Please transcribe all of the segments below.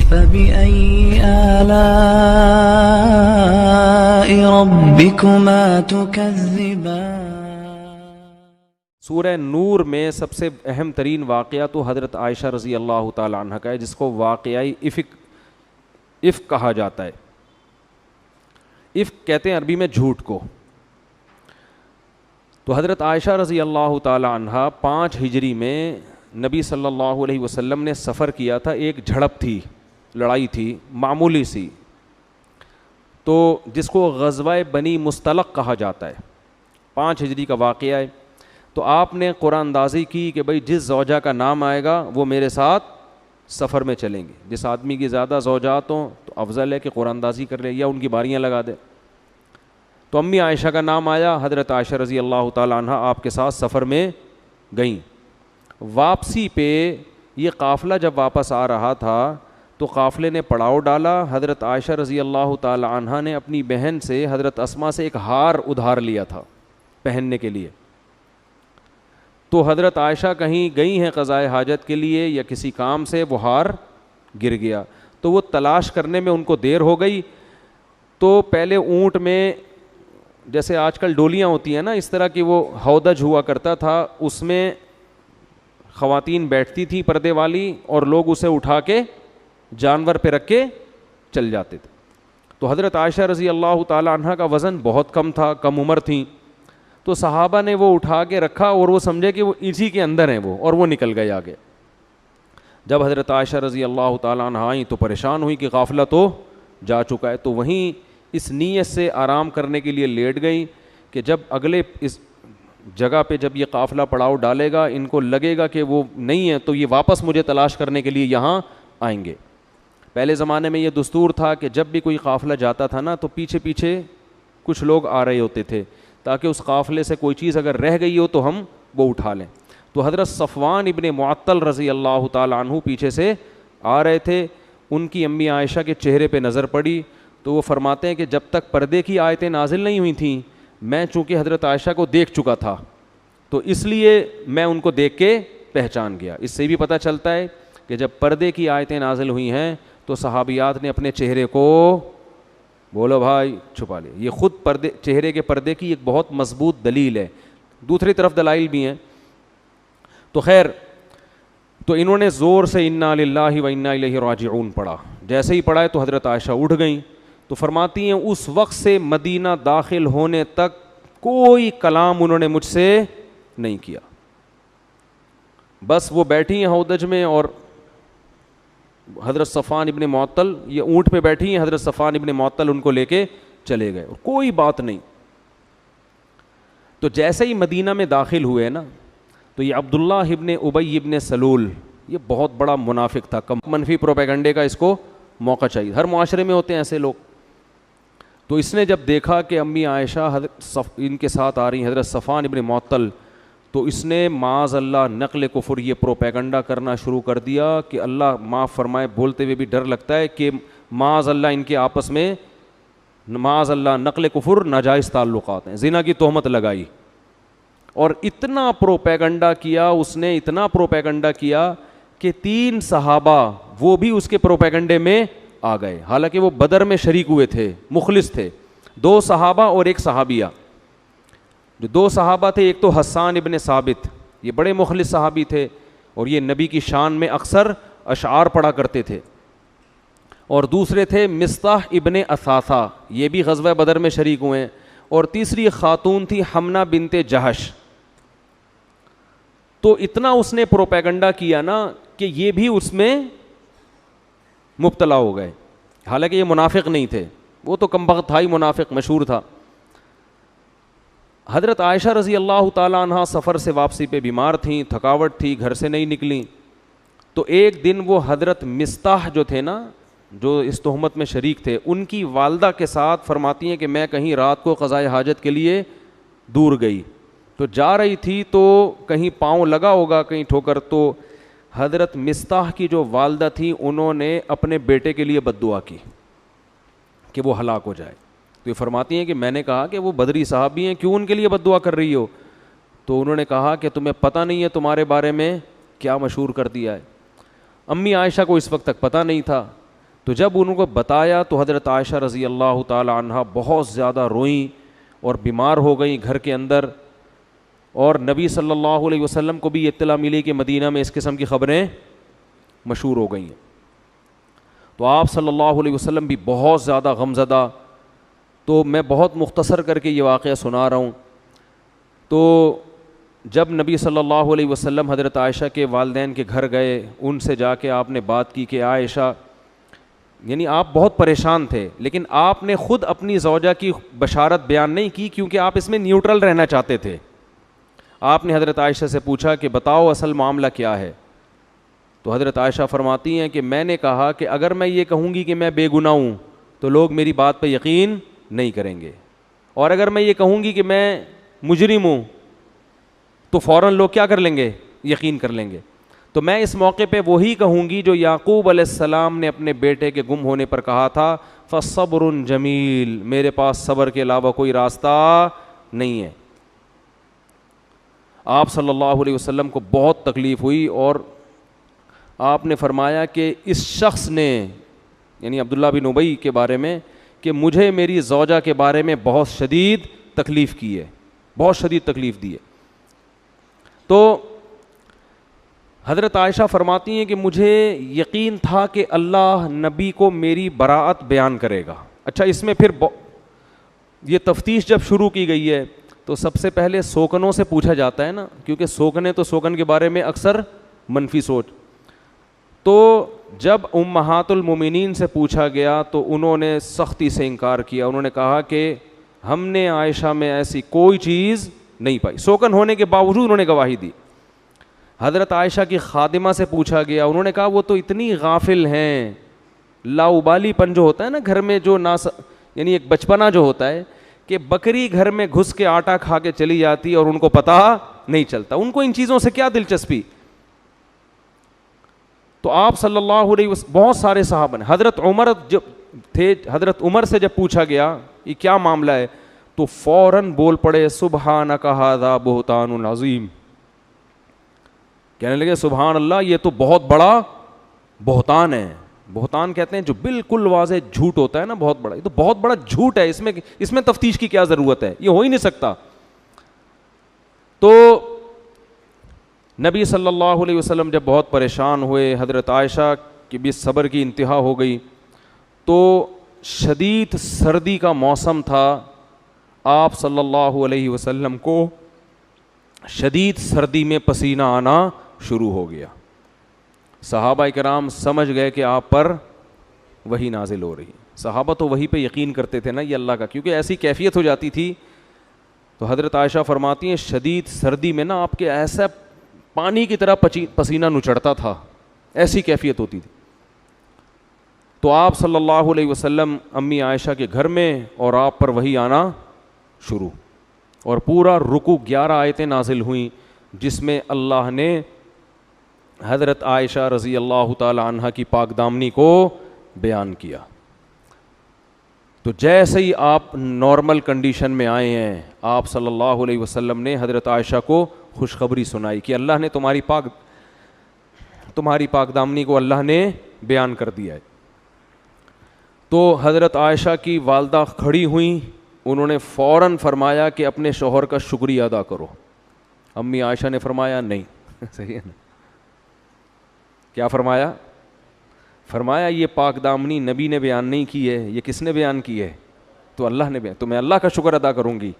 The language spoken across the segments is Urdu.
فبأي آلاء ربكما تكذبان۔ سورہ نور میں سب سے اہم ترین واقعہ تو حضرت عائشہ رضی اللہ تعالی عنہ کا ہے، جس کو واقعہ افک کہا جاتا ہے۔ افک کہتے ہیں عربی میں جھوٹ کو۔ تو حضرت عائشہ رضی اللہ تعالی عنہ 5 ہجری میں نبی صلی اللہ علیہ وسلم نے سفر کیا تھا، ایک جھڑپ تھی، لڑائی تھی معمولی سی، تو جس کو غزوہ بنی مستلق کہا جاتا ہے، 5 ہجری کا واقعہ ہے۔ تو آپ نے قرآن اندازی کی کہ بھئی جس زوجہ کا نام آئے گا وہ میرے ساتھ سفر میں چلیں گے۔ جس آدمی کی زیادہ زوجات ہوں تو افضل ہے کہ قرآن اندازی کر لے یا ان کی باریاں لگا دے۔ تو امی عائشہ کا نام آیا، حضرت عائشہ رضی اللہ تعالی عنہ آپ کے ساتھ سفر میں گئیں۔ واپسی پہ یہ قافلہ جب واپس آ رہا تھا تو قافلے نے پڑاؤ ڈالا۔ حضرت عائشہ رضی اللہ تعالی عنہ نے اپنی بہن سے، حضرت اسماء سے، ایک ہار ادھار لیا تھا پہننے کے لیے۔ تو حضرت عائشہ کہیں گئی ہیں قضائے حاجت کے لیے یا کسی کام سے، وہ ہار گر گیا، تو وہ تلاش کرنے میں ان کو دیر ہو گئی۔ تو پہلے اونٹ میں جیسے آج کل ڈولیاں ہوتی ہیں نا، اس طرح کی وہ ہودج ہوا کرتا تھا، اس میں خواتین بیٹھتی تھیں پردے والی، اور لوگ اسے اٹھا کے جانور پہ رکھ کے چل جاتے تھے۔ تو حضرت عائشہ رضی اللہ تعالی عنہ کا وزن بہت کم تھا، کم عمر تھیں، تو صحابہ نے وہ اٹھا کے رکھا اور وہ سمجھے کہ وہ اسی کے اندر ہیں وہ، اور وہ نکل گئے آگے۔ جب حضرت عائشہ رضی اللہ تعالیٰ عنہ آئیں تو پریشان ہوئی کہ قافلہ تو جا چکا ہے، تو وہیں اس نیت سے آرام کرنے کے لیے لیٹ گئیں کہ جب اگلے اس جگہ پہ جب یہ قافلہ پڑاؤ ڈالے گا، ان کو لگے گا کہ وہ نہیں ہے تو یہ واپس مجھے تلاش کرنے کے لیے یہاں آئیں گے۔ پہلے زمانے میں یہ دستور تھا کہ جب بھی کوئی قافلہ جاتا تھا نا تو پیچھے پیچھے کچھ لوگ آ رہے ہوتے تھے تاکہ اس قافلے سے کوئی چیز اگر رہ گئی ہو تو ہم وہ اٹھا لیں۔ تو حضرت صفوان ابن معطل رضی اللہ تعالیٰ عنہ پیچھے سے آ رہے تھے، ان کی امی عائشہ کے چہرے پہ نظر پڑی تو وہ فرماتے ہیں کہ جب تک پردے کی آیتیں نازل نہیں ہوئی تھیں، میں چونکہ حضرت عائشہ کو دیکھ چکا تھا تو اس لیے میں ان کو دیکھ کے پہچان گیا۔ اس سے بھی پتہ چلتا ہے کہ جب پردے کی آیتیں نازل ہوئی ہیں تو صحابیات نے اپنے چہرے کو، بولو بھائی، چھپا لے۔ یہ خود پردے، چہرے کے پردے کی ایک بہت مضبوط دلیل ہے، دوسری طرف دلائل بھی ہیں۔ تو خیر، تو انہوں نے زور سے انا للہ و انا الیہ راجعون پڑھا۔ جیسے ہی پڑھا ہے تو حضرت عائشہ اٹھ گئیں۔ تو فرماتی ہیں اس وقت سے مدینہ داخل ہونے تک کوئی کلام انہوں نے مجھ سے نہیں کیا، بس وہ بیٹھی ہیں ہودج میں اور حضرت صفوان ابن معطل یہ اونٹ پہ بیٹھی ہیں، حضرت صفوان ابن معطل ان کو لے کے چلے گئے اور کوئی بات نہیں۔ تو جیسے ہی مدینہ میں داخل ہوئے نا تو یہ عبداللہ ابن ابی ابن سلول، یہ بہت بڑا منافق تھا، منفی پروپیگنڈے کا اس کو موقع چاہیے، ہر معاشرے میں ہوتے ہیں ایسے لوگ۔ تو اس نے جب دیکھا کہ امی عائشہ ان کے ساتھ آ رہی ہیں، حضرت صفوان ابن معطل، تو اس نے معاذ اللہ نقل کفر، یہ پروپیگنڈا کرنا شروع کر دیا کہ اللہ معاف فرمائے، بولتے ہوئے بھی ڈر لگتا ہے کہ معاذ اللہ ان کے آپس میں معاذ اللہ نقل کفر، ناجائز تعلقات ہیں، زنا کی تہمت لگائی، اور اتنا پروپیگنڈا کیا اس نے، اتنا پروپیگنڈا کیا کہ 3 صحابہ وہ بھی اس کے پروپیگنڈے میں آ گئے، حالانکہ وہ بدر میں شریک ہوئے تھے، مخلص تھے، 2 صحابہ اور 1 صحابیہ۔ جو 2 صحابہ تھے، ایک تو حسان ابن ثابت، یہ بڑے مخلص صحابی تھے اور یہ نبی کی شان میں اکثر اشعار پڑھا کرتے تھے، اور دوسرے تھے مصطح ابن اثاثہ، یہ بھی غزوہ بدر میں شریک ہوئے ہیں، اور تیسری خاتون تھی حمنہ بنت جہش۔ تو اتنا اس نے پروپیگنڈا کیا نا کہ یہ بھی اس میں مبتلا ہو گئے، حالانکہ یہ منافق نہیں تھے، وہ تو کمبخت تھا ہی، منافق مشہور تھا۔ حضرت عائشہ رضی اللہ تعالیٰ عنہ سفر سے واپسی پہ بیمار تھیں، تھکاوٹ تھی، گھر سے نہیں نکلیں۔ تو ایک دن وہ حضرت مصطح جو تھے نا، جو اس تہمت میں شریک تھے، ان کی والدہ کے ساتھ فرماتی ہیں کہ میں کہیں رات کو قضائے حاجت کے لیے دور گئی، تو جا رہی تھی تو کہیں پاؤں لگا ہوگا، کہیں ٹھوکر، تو حضرت مصطح کی جو والدہ تھی انہوں نے اپنے بیٹے کے لیے بد دعا کی کہ وہ ہلاک ہو جائے۔ تو یہ فرماتی ہیں کہ میں نے کہا کہ وہ بدری صحابی ہیں، کیوں ان کے لیے بد دعا کر رہی ہو؟ تو انہوں نے کہا کہ تمہیں پتہ نہیں ہے تمہارے بارے میں کیا مشہور کر دیا ہے۔ امی عائشہ کو اس وقت تک پتہ نہیں تھا، تو جب ان کو بتایا تو حضرت عائشہ رضی اللہ تعالی عنہ بہت زیادہ روئیں اور بیمار ہو گئیں گھر کے اندر. اور نبی صلی اللہ علیہ وسلم کو بھی اطلاع ملی کہ مدینہ میں اس قسم کی خبریں مشہور ہو گئی ہیں. تو آپ صلی اللہ علیہ وسلم بھی بہت زیادہ غمزدہ. تو میں بہت مختصر کر کے یہ واقعہ سنا رہا ہوں. تو جب نبی صلی اللہ علیہ وسلم حضرت عائشہ کے والدین کے گھر گئے, ان سے جا کے آپ نے بات کی کہ عائشہ, یعنی آپ بہت پریشان تھے, لیکن آپ نے خود اپنی زوجہ کی بشارت بیان نہیں کی کیونکہ آپ اس میں نیوٹرل رہنا چاہتے تھے. آپ نے حضرت عائشہ سے پوچھا کہ بتاؤ اصل معاملہ کیا ہے. تو حضرت عائشہ فرماتی ہیں کہ میں نے کہا کہ اگر میں یہ کہوں گی کہ میں بے گناہ ہوں تو لوگ میری بات پہ یقین نہیں کریں گے, اور اگر میں یہ کہوں گی کہ میں مجرم ہوں تو فوراً لوگ کیا کر لیں گے, یقین کر لیں گے. تو میں اس موقع پہ وہی کہوں گی جو یعقوب علیہ السلام نے اپنے بیٹے کے گم ہونے پر کہا تھا, فصبر جمیل, میرے پاس صبر کے علاوہ کوئی راستہ نہیں ہے. آپ صلی اللہ علیہ وسلم کو بہت تکلیف ہوئی اور آپ نے فرمایا کہ اس شخص نے, یعنی عبداللہ بن ابی کے بارے میں, کہ مجھے میری زوجہ کے بارے میں بہت شدید تکلیف کی ہے, بہت شدید تکلیف دی ہے. تو حضرت عائشہ فرماتی ہیں کہ مجھے یقین تھا کہ اللہ نبی کو میری براءت بیان کرے گا. اچھا, اس میں پھر یہ تفتیش جب شروع کی گئی ہے تو سب سے پہلے سوکنوں سے پوچھا جاتا ہے نا, کیونکہ سوکنے تو سوکن کے بارے میں اکثر منفی سوچ. تو جب امہات المومنین سے پوچھا گیا تو انہوں نے سختی سے انکار کیا. انہوں نے کہا کہ ہم نے عائشہ میں ایسی کوئی چیز نہیں پائی. سوکن ہونے کے باوجود انہوں نے گواہی دی. حضرت عائشہ کی خادمہ سے پوچھا گیا, انہوں نے کہا وہ تو اتنی غافل ہیں, لاؤبالی پن جو ہوتا ہے نا گھر میں, جو یعنی ایک بچپنا جو ہوتا ہے کہ بکری گھر میں گھس کے آٹا کھا کے چلی جاتی اور ان کو پتہ نہیں چلتا, ان کو ان چیزوں سے کیا دلچسپی. تو آپ صلی اللہ علیہ وسلم, بہت سارے صحابہ نے, حضرت عمر جب تھے, حضرت عمر سے جب پوچھا گیا یہ کیا معاملہ ہے تو فوراً بول پڑے سبحانک ھذا بہتان عظیم, کہنے لگے سبحان اللہ یہ تو بہت بڑا بہتان ہے. بہتان کہتے ہیں جو بالکل واضح جھوٹ ہوتا ہے نا, بہت بڑا, یہ تو بہت بڑا جھوٹ ہے, اس میں تفتیش کی کیا ضرورت ہے, یہ ہو ہی نہیں سکتا. تو نبی صلی اللہ علیہ وسلم جب بہت پریشان ہوئے, حضرت عائشہ کی بھی صبر کی انتہا ہو گئی. تو شدید سردی کا موسم تھا, آپ صلی اللہ علیہ وسلم کو شدید سردی میں پسینہ آنا شروع ہو گیا. صحابہ کرام سمجھ گئے کہ آپ پر وحی نازل ہو رہی ہے. صحابہ تو وحی پہ یقین کرتے تھے نا, یہ اللہ کا, کیونکہ ایسی کیفیت ہو جاتی تھی. تو حضرت عائشہ فرماتی ہیں شدید سردی میں نا آپ کے ایسا پانی کی طرح پسینہ نچڑتا تھا, ایسی کیفیت ہوتی تھی. تو آپ صلی اللہ علیہ وسلم امی عائشہ کے گھر میں, اور آپ پر وحی آنا شروع, اور پورا رکوع 11 آیتیں نازل ہوئیں جس میں اللہ نے حضرت عائشہ رضی اللہ تعالی عنہ کی پاک دامنی کو بیان کیا. تو جیسے ہی آپ نارمل کنڈیشن میں آئے ہیں, آپ صلی اللہ علیہ وسلم نے حضرت عائشہ کو خوشخبری سنائی کہ اللہ نے تمہاری پاک دامنی کو اللہ نے بیان کر دیا ہے. تو حضرت عائشہ کی والدہ کھڑی ہوئیں, انہوں نے فوراً فرمایا کہ اپنے شوہر کا شکریہ ادا کرو. امی عائشہ نے فرمایا نہیں. صحیح ہے نا, کیا فرمایا؟ فرمایا یہ پاک دامنی نبی نے بیان نہیں کی ہے, یہ کس نے بیان کی ہے؟ تو اللہ نے بیان, تو میں اللہ کا شکر ادا کروں گی.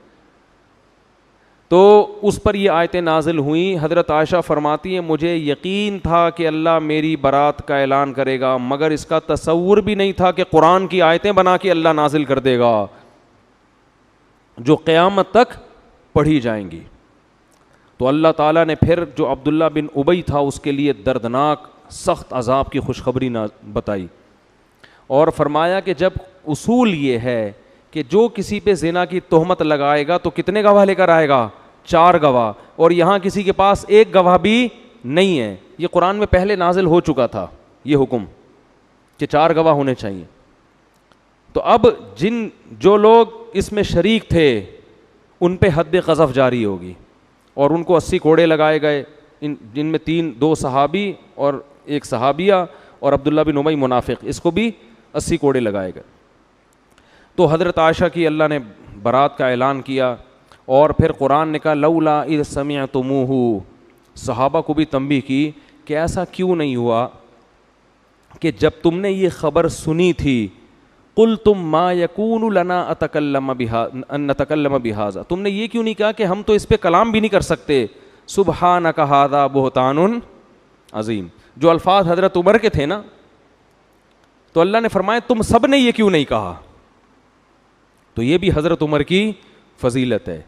تو اس پر یہ آیتیں نازل ہوئیں. حضرت عائشہ فرماتی ہیں مجھے یقین تھا کہ اللہ میری برات کا اعلان کرے گا, مگر اس کا تصور بھی نہیں تھا کہ قرآن کی آیتیں بنا کے اللہ نازل کر دے گا جو قیامت تک پڑھی جائیں گی. تو اللہ تعالیٰ نے پھر جو عبداللہ بن ابی تھا اس کے لیے دردناک سخت عذاب کی خوشخبری بتائی, اور فرمایا کہ جب اصول یہ ہے کہ جو کسی پہ زنا کی تہمت لگائے گا تو کتنے گواہ لے کر آئے گا؟ 4 گواہ, اور یہاں کسی کے پاس 1 گواہ بھی نہیں ہے. یہ قرآن میں پہلے نازل ہو چکا تھا یہ حکم کہ 4 گواہ ہونے چاہیے. تو اب جو لوگ اس میں شریک تھے ان پہ حد قذف جاری ہوگی, اور ان کو 80 کوڑے لگائے گئے, جن میں 2 صحابی اور 1 صحابیہ, اور عبداللہ بن ابی منافق, اس کو بھی 80 کوڑے لگائے گئے. تو حضرت عائشہ کی اللہ نے برات کا اعلان کیا. اور پھر قرآن نے کہا لولا اذ سمعتموہ, صحابہ کو بھی تنبیہ کی کہ ایسا کیوں نہیں ہوا کہ جب تم نے یہ خبر سنی تھی, قلتم ما یکون لنا ان نتکلم بہذا, تم نے یہ کیوں نہیں کہا کہ ہم تو اس پہ کلام بھی نہیں کر سکتے, سبحانک ھذا بہتان عظیم. جو الفاظ حضرت عمر کے تھے نا, تو اللہ نے فرمایا تم سب نے یہ کیوں نہیں کہا. تو یہ بھی حضرت عمر کی فضیلت ہے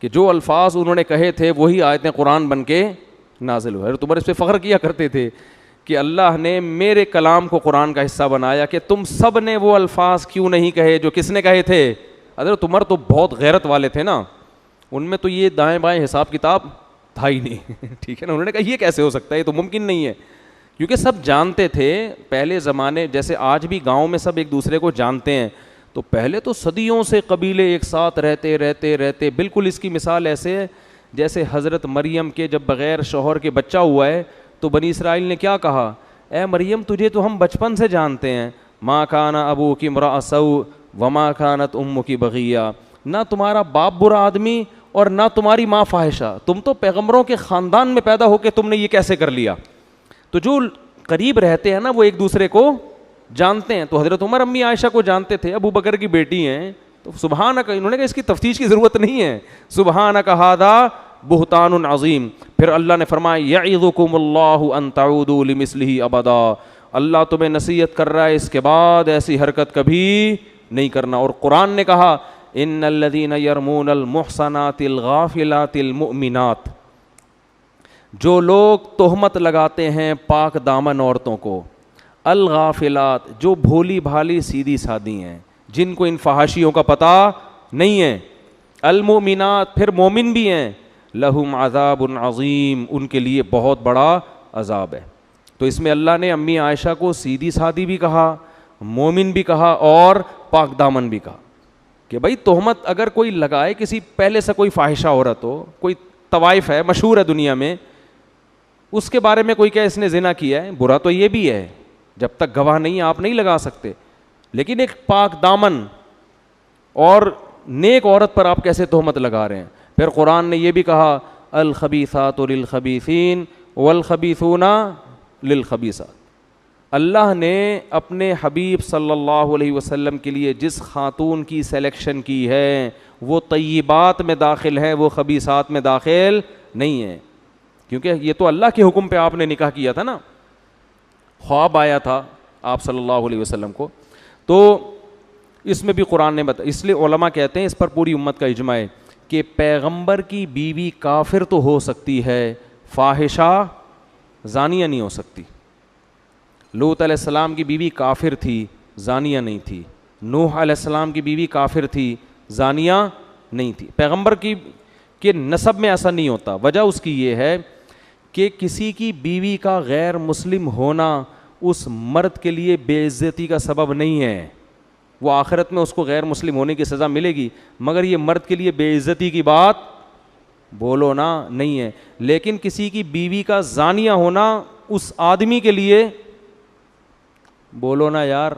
کہ جو الفاظ انہوں نے کہے تھے وہی آیتیں قرآن بن کے نازل ہوئے. حضرت عمر اس پہ فخر کیا کرتے تھے کہ اللہ نے میرے کلام کو قرآن کا حصہ بنایا, کہ تم سب نے وہ الفاظ کیوں نہیں کہے جو کس نے کہے تھے. حضرت عمر تو بہت غیرت والے تھے نا, ان میں تو یہ دائیں بائیں حساب کتاب تھا ہی نہیں. ٹھیک ہے نا, انہوں نے کہا یہ کیسے ہو سکتا ہے, یہ تو ممکن نہیں ہے. کیونکہ سب جانتے تھے پہلے زمانے, جیسے آج بھی گاؤں میں سب ایک دوسرے کو جانتے ہیں, تو پہلے تو صدیوں سے قبیلے ایک ساتھ رہتے رہتے رہتے. بالکل اس کی مثال ایسے ہے جیسے حضرت مریم کے جب بغیر شوہر کے بچہ ہوا ہے تو بنی اسرائیل نے کیا کہا, اے مریم تجھے تو ہم بچپن سے جانتے ہیں, ما کان ابوکی امرأ سوء وما کانت امکی بغیہ, نہ تمہارا باپ برا آدمی اور نہ تمہاری ماں فاحشہ, تم تو پیغمبروں کے خاندان میں پیدا ہو کے تم نے یہ کیسے کر لیا. تو جو قریب رہتے ہیں نا وہ ایک دوسرے کو جانتے ہیں. تو حضرت عمر امی عائشہ کو جانتے تھے, ابو بکر کی بیٹی ہیں, تو سبحانک, انہوں نے کہا اس کی تفتیش کی ضرورت نہیں ہے, سبحانک ھذا بہتان عظیم. پھر اللہ نے فرمایا یعظکم اللہ ان تعودوا لمثلہ ابدا, اللہ تمہیں نصیحت کر رہا ہے اس کے بعد ایسی حرکت کبھی نہیں کرنا. اور قرآن نے کہا ان الذین یرمون المحصنات الغافلات المؤمنات, جو لوگ تہمت لگاتے ہیں پاک دامن عورتوں کو, الغافلات جو بھولی بھالی سیدھی سادھی ہیں, جن کو ان فحاشیوں کا پتہ نہیں ہے, المؤمنات پھر مومن بھی ہیں, لہم عذاب عظیم, ان کے لیے بہت بڑا عذاب ہے. تو اس میں اللہ نے امی عائشہ کو سیدھی سادھی بھی کہا, مومن بھی کہا اور پاک دامن بھی کہا کہ بھائی تہمت اگر کوئی لگائے کسی پہلے سے کوئی فاحشہ عورت ہو, کوئی طوائف ہے مشہور ہے دنیا میں, اس کے بارے میں کوئی کہ اس نے زنا کیا ہے, برا تو یہ بھی ہے, جب تک گواہ نہیں آپ نہیں لگا سکتے, لیکن ایک پاک دامن اور نیک عورت پر آپ کیسے تہمت لگا رہے ہیں. پھر قرآن نے یہ بھی کہا الخبیثات للخبیثین والخبیثون للخبیثات. اللہ نے اپنے حبیب صلی اللہ علیہ وسلم کے لیے جس خاتون کی سلیکشن کی ہے وہ طیبات میں داخل ہے, وہ خبیثات میں داخل نہیں ہے, کیونکہ یہ تو اللہ کے حکم پہ آپ نے نکاح کیا تھا نا, خواب آیا تھا آپ صلی اللہ علیہ وسلم کو. تو اس میں بھی قرآن نے بتایا, اس لیے علماء کہتے ہیں اس پر پوری امت کا اجماع ہے کہ پیغمبر کی بیوی کافر تو ہو سکتی ہے, فاحشہ زانیہ نہیں ہو سکتی. لوط علیہ السلام کی بیوی کافر تھی, زانیہ نہیں تھی. نوح علیہ السلام کی بیوی کافر تھی, زانیہ نہیں تھی. پیغمبر کی کے نسب میں ایسا نہیں ہوتا. وجہ اس کی یہ ہے کہ کسی کی بیوی کا غیر مسلم ہونا اس مرد کے لیے بے عزتی کا سبب نہیں ہے. وہ آخرت میں اس کو غیر مسلم ہونے کی سزا ملے گی, مگر یہ مرد کے لیے بے عزتی کی بات بولو نا نہیں ہے. لیکن کسی کی بیوی کا زانیہ ہونا اس آدمی کے لیے بولو نا یار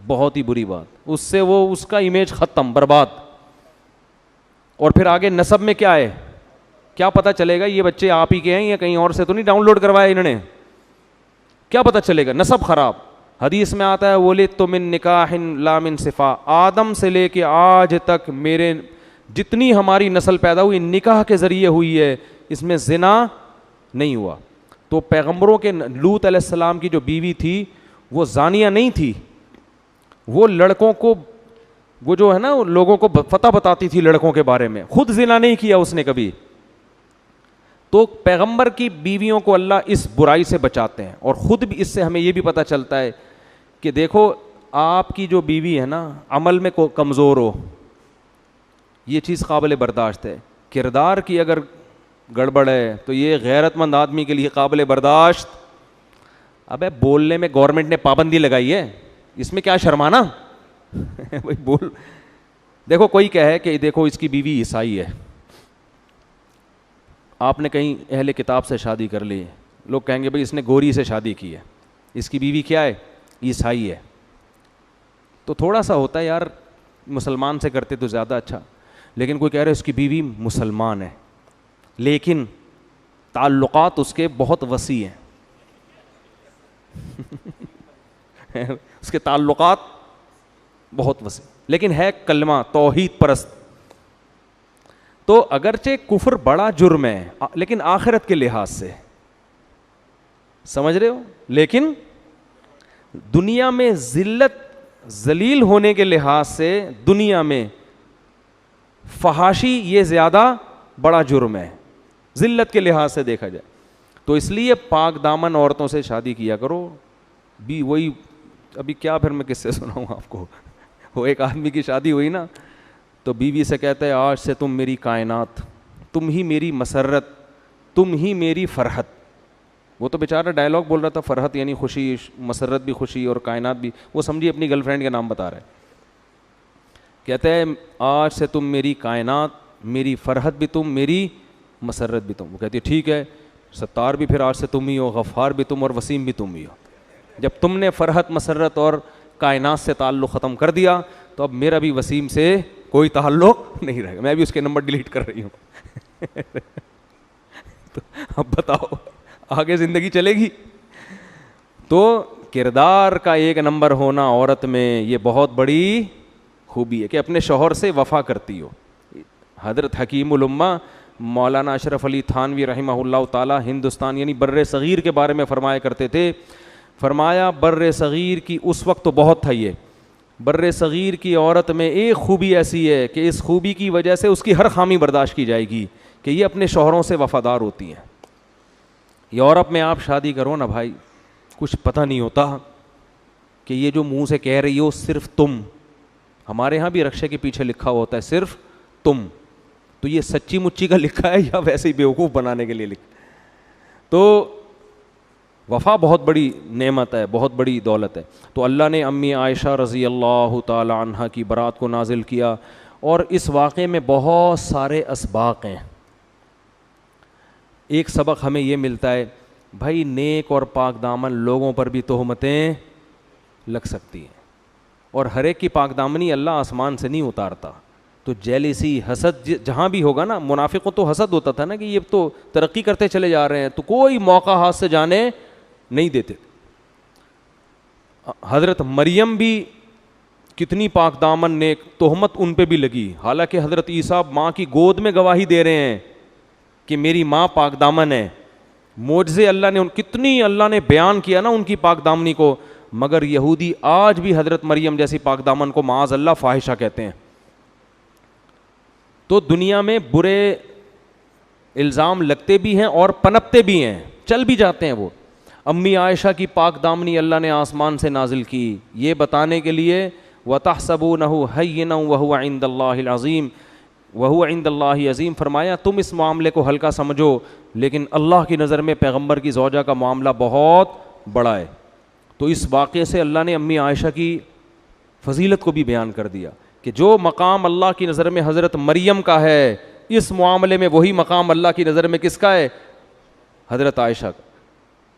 بہت ہی بری بات, اس سے وہ اس کا امیج ختم, برباد. اور پھر آگے نسب میں کیا ہے, کیا پتہ چلے گا یہ بچے آپ ہی کے ہیں یا کہیں اور سے تو نہیں ڈاؤن لوڈ کروائے انہوں نے, کیا پتہ چلے گا, نسب خراب. حدیث میں آتا ہے ولدت من نکاح لا من صفا, آدم سے لے کے آج تک میرے جتنی ہماری نسل پیدا ہوئی نکاح کے ذریعے ہوئی ہے, اس میں زنا نہیں ہوا. تو پیغمبروں کے لوط علیہ السلام کی جو بیوی تھی وہ زانیہ نہیں تھی, وہ لڑکوں کو, وہ جو ہے نا لوگوں کو فتح بتاتی تھی لڑکوں کے بارے میں, خود زنا نہیں کیا اس نے کبھی. تو پیغمبر کی بیویوں کو اللہ اس برائی سے بچاتے ہیں. اور خود بھی اس سے ہمیں یہ بھی پتہ چلتا ہے کہ دیکھو آپ کی جو بیوی ہے نا عمل میں کمزور ہو, یہ چیز قابل برداشت ہے. کردار کی اگر گڑبڑ ہے تو یہ غیرت مند آدمی کے لیے قابل برداشت. ابے بولنے میں گورنمنٹ نے پابندی لگائی ہے, اس میں کیا شرمانا بھائی بول. دیکھو کوئی کہے کہ دیکھو اس کی بیوی عیسائی ہے, آپ نے کہیں اہل کتاب سے شادی کر لی, لوگ کہیں گے بھائی اس نے گوری سے شادی کی ہے, اس کی بیوی کیا ہے, عیسائی ہے. تو تھوڑا سا ہوتا ہے یار مسلمان سے کرتے تو زیادہ اچھا. لیکن کوئی کہہ رہے اس کی بیوی مسلمان ہے لیکن تعلقات اس کے بہت وسیع ہیں اس کے تعلقات بہت وسیع, لیکن ہے کلمہ توحید پرست. تو اگرچہ کفر بڑا جرم ہے لیکن آخرت کے لحاظ سے, سمجھ رہے ہو, لیکن دنیا میں ذلت ذلیل ہونے کے لحاظ سے دنیا میں فحاشی یہ زیادہ بڑا جرم ہے ذلت کے لحاظ سے دیکھا جائے. تو اس لیے پاک دامن عورتوں سے شادی کیا کرو. بھی وہی ابھی کیا پھر میں کس سے سناؤں آپ کو, وہ ایک آدمی کی شادی ہوئی نا تو بیوی سے کہتا ہے آج سے تم میری کائنات, تم ہی میری مسرت, تم ہی میری فرحت. وہ تو بیچارہ ڈائلاگ بول رہا تھا, فرحت یعنی خوشی, مسرت بھی خوشی اور کائنات بھی, وہ سمجھیے اپنی گرل فرینڈ کے نام بتا رہا ہے. کہتا ہے آج سے تم میری کائنات, میری فرحت بھی تم, میری مسرت بھی تم. وہ کہتی ہے ٹھیک ہے ستار بھی پھر آج سے تم ہی ہو, غفار بھی تم اور وسیم بھی تم ہی ہو. جب تم نے فرحت مسرت اور کائنات سے تعلق ختم کر دیا تو اب میرا بھی وسیم سے کوئی تعلق نہیں رہے گا, میں بھی اس کے نمبر ڈیلیٹ کر رہی ہوں. تو اب بتاؤ آگے زندگی چلے گی؟ تو کردار کا ایک نمبر ہونا عورت میں یہ بہت بڑی خوبی ہے کہ اپنے شوہر سے وفا کرتی ہو. حضرت حکیم الامہ مولانا اشرف علی تھانوی رحمہ اللہ تعالی ہندوستان یعنی بر صغیر کے بارے میں فرمایا کرتے تھے, فرمایا بر صغیر کی اس وقت تو بہت تھا, یہ بر صغیر کی عورت میں ایک خوبی ایسی ہے کہ اس خوبی کی وجہ سے اس کی ہر خامی برداشت کی جائے گی کہ یہ اپنے شوہروں سے وفادار ہوتی ہیں. یورپ میں آپ شادی کرو نا بھائی, کچھ پتہ نہیں ہوتا کہ یہ جو منہ سے کہہ رہی ہو صرف تم, ہمارے ہاں بھی رکشے کے پیچھے لکھا ہوتا ہے صرف تم, تو یہ سچی مچی کا لکھا ہے یا ویسے ہی بیوقوف بنانے کے لیے لکھا؟ تو وفا بہت بڑی نعمت ہے, بہت بڑی دولت ہے. تو اللہ نے امی عائشہ رضی اللہ تعالی عنہ کی برات کو نازل کیا, اور اس واقعے میں بہت سارے اسباق ہیں. ایک سبق ہمیں یہ ملتا ہے بھائی نیک اور پاک دامن لوگوں پر بھی تہمتیں لگ سکتی ہیں, اور ہر ایک کی پاک دامنی اللہ آسمان سے نہیں اتارتا. تو جیلیسی حسد جہاں بھی ہوگا نا, منافقوں تو حسد ہوتا تھا نا کہ یہ تو ترقی کرتے چلے جا رہے ہیں تو کوئی موقع ہاتھ سے جانے نہیں دیتے. حضرت مریم بھی کتنی پاک دامن نیک, تہمت ان پہ بھی لگی, حالانکہ حضرت عیسیٰ ماں کی گود میں گواہی دے رہے ہیں کہ میری ماں پاک دامن ہے. معجزے اللہ نے کتنی اللہ نے بیان کیا نا ان کی پاک دامنی کو, مگر یہودی آج بھی حضرت مریم جیسی پاک دامن کو معاذ اللہ فاحشہ کہتے ہیں. تو دنیا میں برے الزام لگتے بھی ہیں اور پنپتے بھی ہیں, چل بھی جاتے ہیں وہ. امی عائشہ کی پاک دامنی اللہ نے آسمان سے نازل کی یہ بتانے کے لیے وَتَحْسَبُونَهُ هَيِّنًا وَهُوَ عِندَ اللَّهِ الْعَظِيمِ وَهُوَ عِندَ اللَّهِ عظیم. فرمایا تم اس معاملے کو ہلکا سمجھو لیکن اللہ کی نظر میں پیغمبر کی زوجہ کا معاملہ بہت بڑا ہے. تو اس واقعے سے اللہ نے امی عائشہ کی فضیلت کو بھی بیان کر دیا کہ جو مقام اللہ کی نظر میں حضرت مریم کا ہے, اس معاملے میں وہی مقام اللہ کی نظر میں کس کا ہے؟ حضرت عائشہ کا.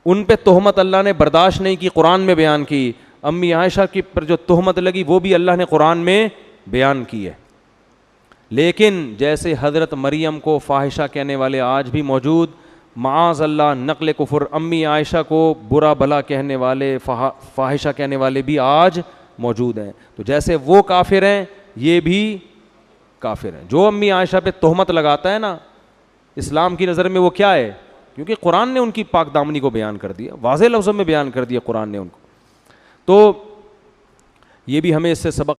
ان پہ تہمت اللہ نے برداشت نہیں کی, قرآن میں بیان کی. امی عائشہ کی پر جو تہمت لگی وہ بھی اللہ نے قرآن میں بیان کی ہے. لیکن جیسے حضرت مریم کو فاحشہ کہنے والے آج بھی موجود, معاذ اللہ نقل کفر امی عائشہ کو برا بھلا کہنے والے, فاحشہ کہنے والے بھی آج موجود ہیں. تو جیسے وہ کافر ہیں یہ بھی کافر ہیں. جو امی عائشہ پہ تہمت لگاتا ہے نا, اسلام کی نظر میں وہ کیا ہے؟ کیونکہ قرآن نے ان کی پاک دامنی کو بیان کر دیا, واضح لفظوں میں بیان کر دیا قرآن نے ان کو. تو یہ بھی ہمیں اس سے سبق